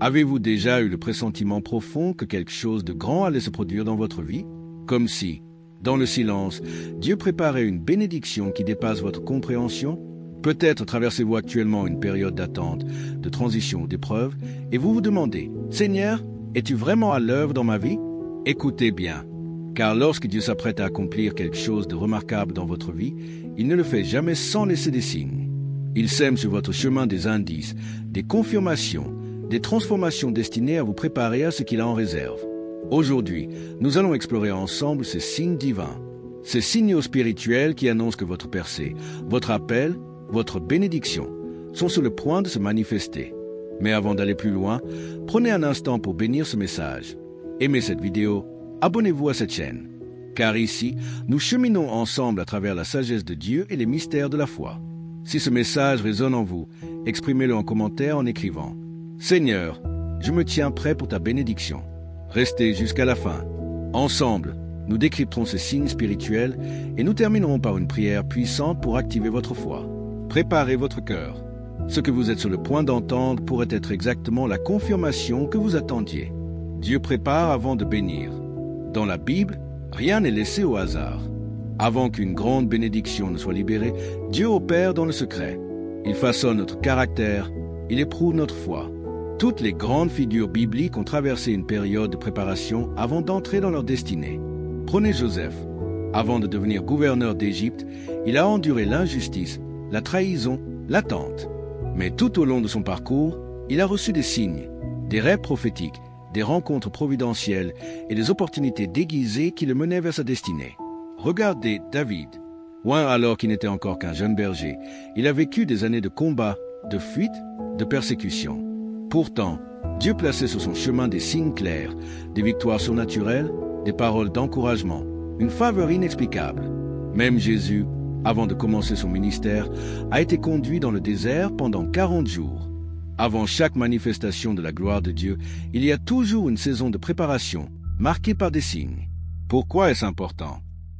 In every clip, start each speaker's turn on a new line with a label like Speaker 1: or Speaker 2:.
Speaker 1: Avez-vous déjà eu le pressentiment profond que quelque chose de grand allait se produire dans votre vie? Comme si, dans le silence, Dieu préparait une bénédiction qui dépasse votre compréhension? Peut-être traversez-vous actuellement une période d'attente, de transition ou d'épreuve, et vous vous demandez, « Seigneur, es-tu vraiment à l'œuvre dans ma vie ?» Écoutez bien, car lorsque Dieu s'apprête à accomplir quelque chose de remarquable dans votre vie, il ne le fait jamais sans laisser des signes. Il sème sur votre chemin des indices, des confirmations, des transformations destinées à vous préparer à ce qu'il a en réserve. Aujourd'hui, nous allons explorer ensemble ces signes divins, ces signaux spirituels qui annoncent que votre percée, votre appel, votre bénédiction sont sur le point de se manifester. Mais avant d'aller plus loin, prenez un instant pour bénir ce message. Aimez cette vidéo, abonnez-vous à cette chaîne, car ici, nous cheminons ensemble à travers la sagesse de Dieu et les mystères de la foi. Si ce message résonne en vous, exprimez-le en commentaire en écrivant « Seigneur, je me tiens prêt pour ta bénédiction ». Restez jusqu'à la fin. Ensemble, nous décrypterons ces signes spirituels et nous terminerons par une prière puissante pour activer votre foi. Préparez votre cœur. Ce que vous êtes sur le point d'entendre pourrait être exactement la confirmation que vous attendiez. Dieu prépare avant de bénir. Dans la Bible, rien n'est laissé au hasard. Avant qu'une grande bénédiction ne soit libérée, Dieu opère dans le secret. Il façonne notre caractère, il éprouve notre foi. Toutes les grandes figures bibliques ont traversé une période de préparation avant d'entrer dans leur destinée. Prenez Joseph. Avant de devenir gouverneur d'Égypte, il a enduré l'injustice, la trahison, l'attente. Mais tout au long de son parcours, il a reçu des signes, des rêves prophétiques, des rencontres providentielles et des opportunités déguisées qui le menaient vers sa destinée. Regardez David. Loin alors qu'il n'était encore qu'un jeune berger, il a vécu des années de combat, de fuite, de persécution. Pourtant, Dieu plaçait sur son chemin des signes clairs, des victoires surnaturelles, des paroles d'encouragement, une faveur inexplicable. Même Jésus, avant de commencer son ministère, a été conduit dans le désert pendant 40 jours. Avant chaque manifestation de la gloire de Dieu, il y a toujours une saison de préparation, marquée par des signes. Pourquoi est-ce important?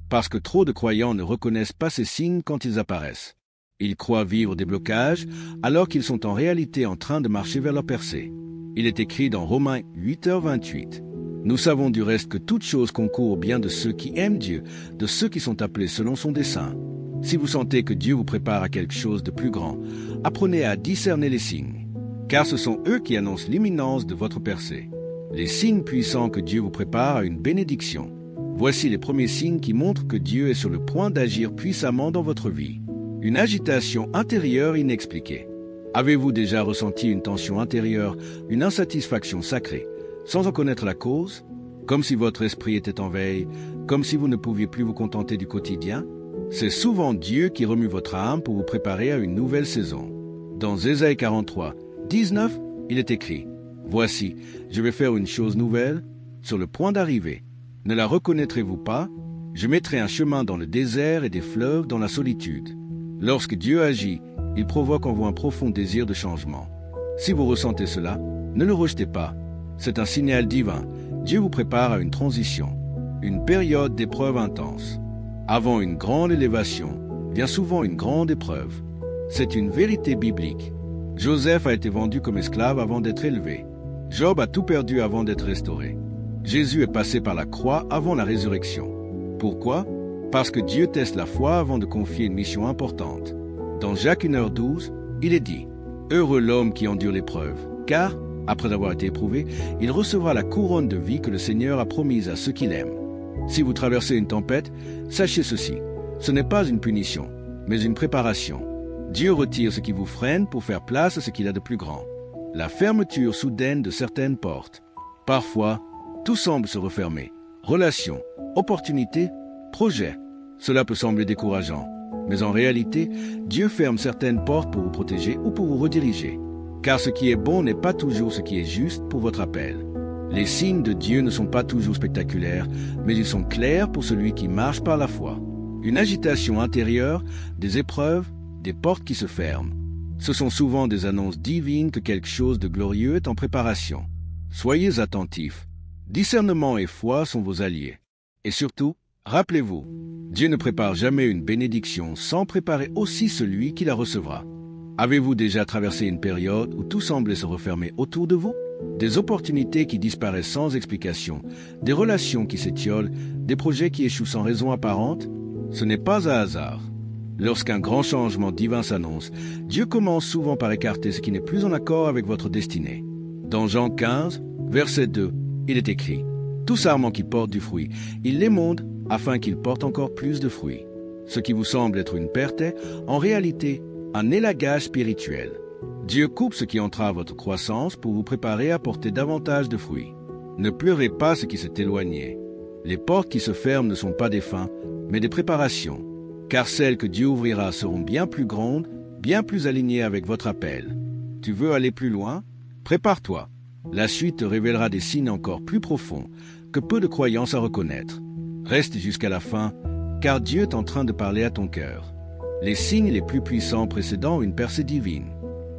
Speaker 1: Parce que trop de croyants ne reconnaissent pas ces signes quand ils apparaissent. Ils croient vivre des blocages, alors qu'ils sont en réalité en train de marcher vers leur percée. Il est écrit dans Romains 8h28. Nous savons du reste que toute chose concourt au bien de ceux qui aiment Dieu, de ceux qui sont appelés selon son dessein. Si vous sentez que Dieu vous prépare à quelque chose de plus grand, apprenez à discerner les signes, car ce sont eux qui annoncent l'imminence de votre percée. Les signes puissants que Dieu vous prépare à une bénédiction. Voici les premiers signes qui montrent que Dieu est sur le point d'agir puissamment dans votre vie. Une agitation intérieure inexpliquée. Avez-vous déjà ressenti une tension intérieure, une insatisfaction sacrée, sans en connaître la cause, comme si votre esprit était en veille, comme si vous ne pouviez plus vous contenter du quotidien? C'est souvent Dieu qui remue votre âme pour vous préparer à une nouvelle saison. Dans Ésaïe 43, 19, il est écrit « Voici, je vais faire une chose nouvelle, sur le point d'arriver. Ne la reconnaîtrez-vous pas? Je mettrai un chemin dans le désert et des fleuves dans la solitude. » Lorsque Dieu agit, il provoque en vous un profond désir de changement. Si vous ressentez cela, ne le rejetez pas. C'est un signal divin. Dieu vous prépare à une transition, une période d'épreuve intense. Avant une grande élévation, vient souvent une grande épreuve. C'est une vérité biblique. Joseph a été vendu comme esclave avant d'être élevé. Job a tout perdu avant d'être restauré. Jésus est passé par la croix avant la résurrection. Pourquoi? Parce que Dieu teste la foi avant de confier une mission importante. Dans Jacques 1h12, il est dit « Heureux l'homme qui endure l'épreuve, car, après avoir été éprouvé, il recevra la couronne de vie que le Seigneur a promise à ceux qui l'aiment. » Si vous traversez une tempête, sachez ceci, ce n'est pas une punition, mais une préparation. Dieu retire ce qui vous freine pour faire place à ce qu'il a de plus grand. La fermeture soudaine de certaines portes. Parfois, tout semble se refermer. Relations, opportunités, projets. Cela peut sembler décourageant, mais en réalité, Dieu ferme certaines portes pour vous protéger ou pour vous rediriger. Car ce qui est bon n'est pas toujours ce qui est juste pour votre appel. Les signes de Dieu ne sont pas toujours spectaculaires, mais ils sont clairs pour celui qui marche par la foi. Une agitation intérieure, des épreuves, des portes qui se ferment. Ce sont souvent des annonces divines que quelque chose de glorieux est en préparation. Soyez attentifs. Discernement et foi sont vos alliés. Et surtout, rappelez-vous, Dieu ne prépare jamais une bénédiction sans préparer aussi celui qui la recevra. Avez-vous déjà traversé une période où tout semblait se refermer autour de vous? Des opportunités qui disparaissent sans explication, des relations qui s'étiolent, des projets qui échouent sans raison apparente, ce n'est pas un hasard. Lorsqu'un grand changement divin s'annonce, Dieu commence souvent par écarter ce qui n'est plus en accord avec votre destinée. Dans Jean 15, verset 2, il est écrit « Tout sarment qui porte du fruit, il l'émonde afin qu'il porte encore plus de fruits. » Ce qui vous semble être une perte est, en réalité, un élagage spirituel. Dieu coupe ce qui entrave votre croissance pour vous préparer à porter davantage de fruits. Ne pleurez pas ce qui s'est éloigné. Les portes qui se ferment ne sont pas des fins, mais des préparations. Car celles que Dieu ouvrira seront bien plus grandes, bien plus alignées avec votre appel. Tu veux aller plus loin? Prépare-toi. La suite te révélera des signes encore plus profonds que peu de croyances à reconnaître. Reste jusqu'à la fin, car Dieu est en train de parler à ton cœur. Les signes les plus puissants précédant une percée divine.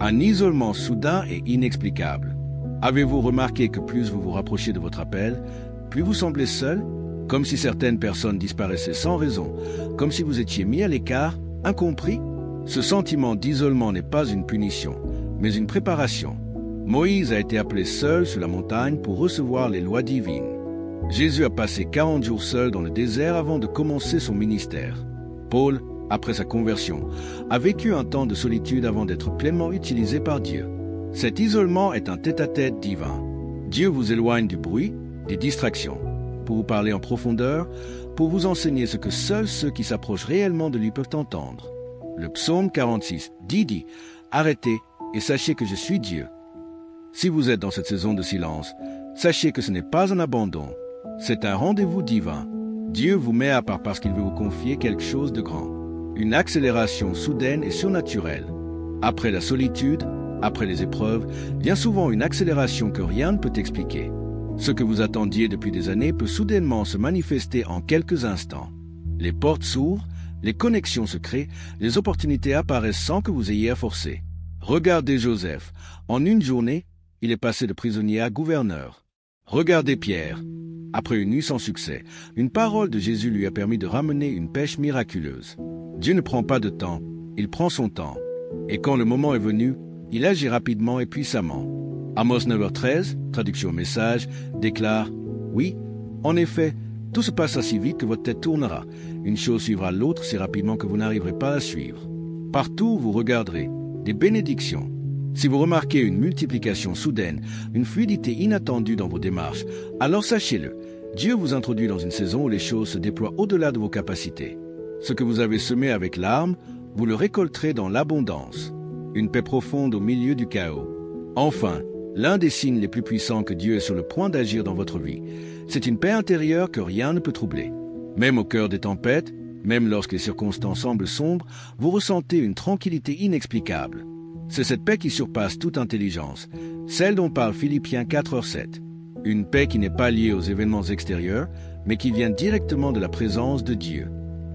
Speaker 1: Un isolement soudain et inexplicable. Avez-vous remarqué que plus vous vous rapprochez de votre appel, plus vous semblez seul, comme si certaines personnes disparaissaient sans raison, comme si vous étiez mis à l'écart, incompris? Ce sentiment d'isolement n'est pas une punition, mais une préparation. Moïse a été appelé seul sur la montagne pour recevoir les lois divines. Jésus a passé 40 jours seul dans le désert avant de commencer son ministère. Paul, après sa conversion, a vécu un temps de solitude avant d'être pleinement utilisé par Dieu. Cet isolement est un tête-à-tête divin. Dieu vous éloigne du bruit, des distractions, pour vous parler en profondeur, pour vous enseigner ce que seuls ceux qui s'approchent réellement de lui peuvent entendre. Le psaume 46 dit « Arrêtez et sachez que je suis Dieu ». Si vous êtes dans cette saison de silence, sachez que ce n'est pas un abandon, c'est un rendez-vous divin. Dieu vous met à part parce qu'il veut vous confier quelque chose de grand. Une accélération soudaine et surnaturelle. Après la solitude, après les épreuves, vient souvent une accélération que rien ne peut expliquer. Ce que vous attendiez depuis des années peut soudainement se manifester en quelques instants. Les portes s'ouvrent, les connexions se créent, les opportunités apparaissent sans que vous ayez à forcer. Regardez Joseph. En une journée, il est passé de prisonnier à gouverneur. Regardez Pierre. Après une nuit sans succès, une parole de Jésus lui a permis de ramener une pêche miraculeuse. Dieu ne prend pas de temps, il prend son temps. Et quand le moment est venu, il agit rapidement et puissamment. Amos 9h13, traduction au message, déclare « Oui, en effet, tout se passe si vite que votre tête tournera. Une chose suivra l'autre si rapidement que vous n'arriverez pas à suivre. Partout où vous regarderez, des bénédictions. Si vous remarquez une multiplication soudaine, une fluidité inattendue dans vos démarches, alors sachez-le, Dieu vous introduit dans une saison où les choses se déploient au-delà de vos capacités. Ce que vous avez semé avec larmes, vous le récolterez dans l'abondance. Une paix profonde au milieu du chaos. Enfin, l'un des signes les plus puissants que Dieu est sur le point d'agir dans votre vie, c'est une paix intérieure que rien ne peut troubler. Même au cœur des tempêtes, même lorsque les circonstances semblent sombres, vous ressentez une tranquillité inexplicable. C'est cette paix qui surpasse toute intelligence, celle dont parle Philippiens 4h7. Une paix qui n'est pas liée aux événements extérieurs, mais qui vient directement de la présence de Dieu.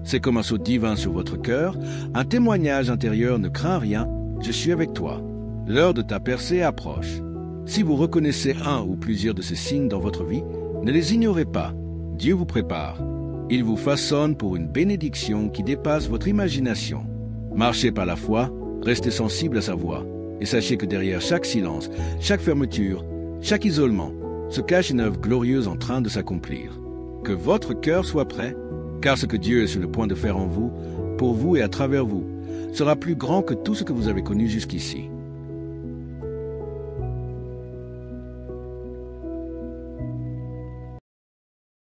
Speaker 1: C'est comme un sceau divin sur votre cœur, un témoignage intérieur « Ne crains rien, je suis avec toi ». L'heure de ta percée approche. Si vous reconnaissez un ou plusieurs de ces signes dans votre vie, ne les ignorez pas. Dieu vous prépare. Il vous façonne pour une bénédiction qui dépasse votre imagination. Marchez par la foi, restez sensible à sa voix, et sachez que derrière chaque silence, chaque fermeture, chaque isolement, se cache une œuvre glorieuse en train de s'accomplir. Que votre cœur soit prêt, car ce que Dieu est sur le point de faire en vous, pour vous et à travers vous, sera plus grand que tout ce que vous avez connu jusqu'ici.